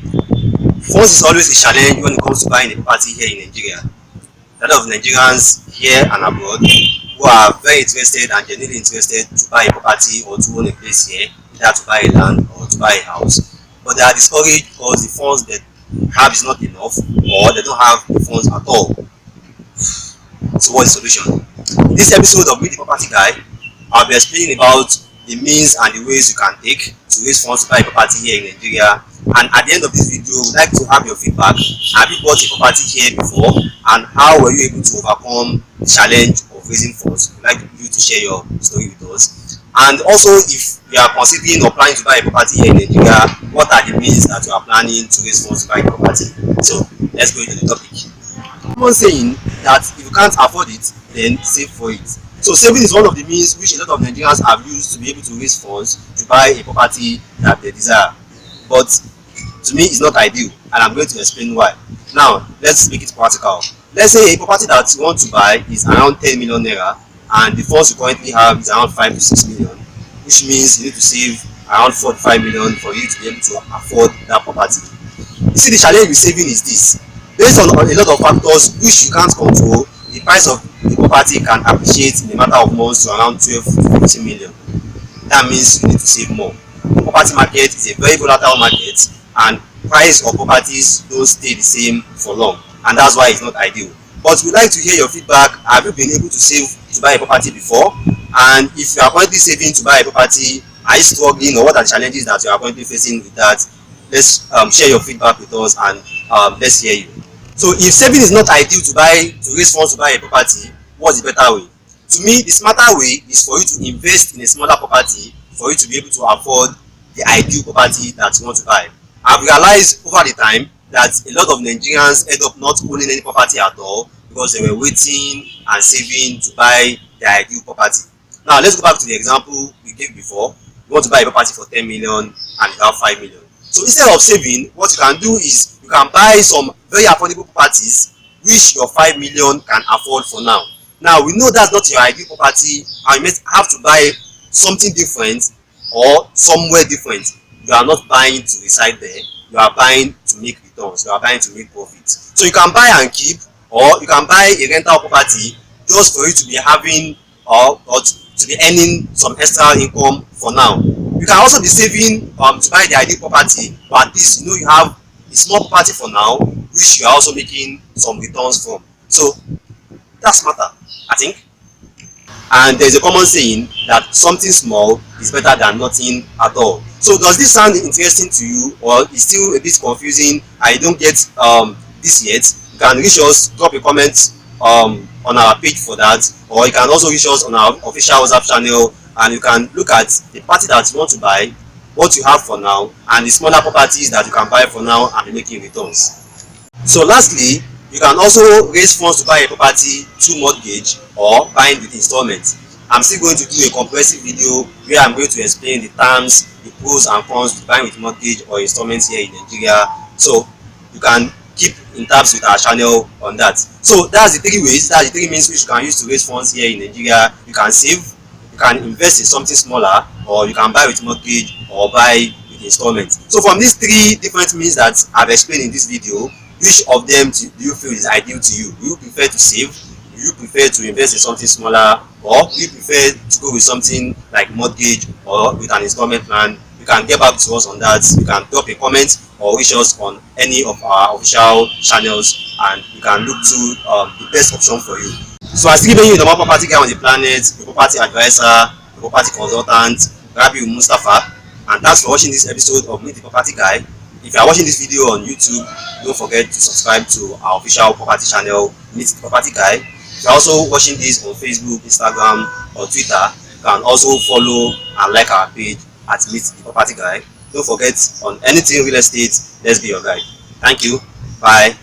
Funds is always a challenge when it comes to buying a property here in Nigeria. A lot of Nigerians here and abroad who are very interested and genuinely interested to buy a property or to own a place here, either to buy a land or to buy a house. But they are discouraged because the funds they have is not enough, or they don't have the funds at all. So what's the solution? In this episode of Meet the Property Guy, I'll be explaining about the means and the ways you can take to raise funds to buy a property here in Nigeria. And at the end of this video, we'd like to have your feedback. Have you bought a property here before, and how were you able to overcome the challenge of raising funds? We'd like you to share your story with us. And also, if you are considering or planning to buy a property here in Nigeria, what are the means that you are planning to raise funds to buy a property? So let's go into the topic. Someone saying that if you can't afford it, then save for it. So saving is one of the means which a lot of Nigerians have used to be able to raise funds to buy a property that they desire. But to me, it's not ideal, and I'm going to explain why. Now, let's make it practical. Let's say a property that you want to buy is around 10 million naira, and the funds you currently have is around 5 to 6 million, which means you need to save around 4 to 5 million for you to be able to afford that property. You see, the challenge with saving is this: based on a lot of factors which you can't control, the price of the property can appreciate in a matter of months to around 12 to 15 million. That means you need to save more. The property market is a very volatile market, and price of properties don't stay the same for long, and that's why it's not ideal. But we'd like to hear your feedback. Have you been able to save to buy a property before? And if you are currently saving to buy a property, are you struggling, or what are the challenges that you are currently facing with that? Let's share your feedback with us, and let's hear you. So if saving is not ideal to raise funds to buy a property, what's the better way? To me, the smarter way is for you to invest in a smaller property for you to be able to afford the ideal property that you want to buy. I've realized over the time that a lot of Nigerians end up not owning any property at all because they were waiting and saving to buy the ideal property. Now let's go back to the example we gave before. You want to buy a property for 10 million and you have 5 million. So instead of saving, what you can do is you can buy some very affordable properties which your 5 million can afford for now. Now we know that's not your ideal property, and you may have to buy something different or somewhere different. You are not buying to reside there, you are buying to make returns, you are buying to make profits. So you can buy and keep, or you can buy a rental property just for you to be having or to be earning some extra income for now. You can also be saving to buy the ideal property, but at least you know you have a small property for now which you are also making some returns from. So that's smarter, I think. And there's a common saying that something small is better than nothing at all. So does this sound interesting to you, or is still a bit confusing? I don't get this yet. You can reach us, drop a comment on our page for that, or you can also reach us on our official WhatsApp channel, and you can look at the property that you want to buy, what you have for now, and the smaller properties that you can buy for now and be making returns. So lastly, you can also raise funds to buy a property through mortgage or buying with installments. I'm still going to do a comprehensive video where I'm going to explain the terms, the pros and cons to buying with mortgage or installments here in Nigeria. So you can keep in touch with our channel on that. So that's the three ways, that's the three means which you can use to raise funds here in Nigeria. You can save, you can invest in something smaller, or you can buy with mortgage or buy with installments. So from these three different means that I've explained in this video, which of them do you feel is ideal to you? Do you prefer to save? Do you prefer to invest in something smaller? Or do you prefer to go with something like mortgage or with an installment plan? You can get back to us on that. You can drop a comment or reach us on any of our official channels, and you can look to the best option for you. So I still giving you the more property guy on the planet, the property advisor, the property consultant, Rabiu Mustafa, and thanks for watching this episode of Meet the Property Guy. If you are watching this video on YouTube, don't forget to subscribe to our official property channel, Meet the Property Guy. If you are also watching this on Facebook, Instagram, or Twitter, you can also follow and like our page at Meet the Property Guy. Don't forget, on anything real estate, let's be your guide. Thank you. Bye.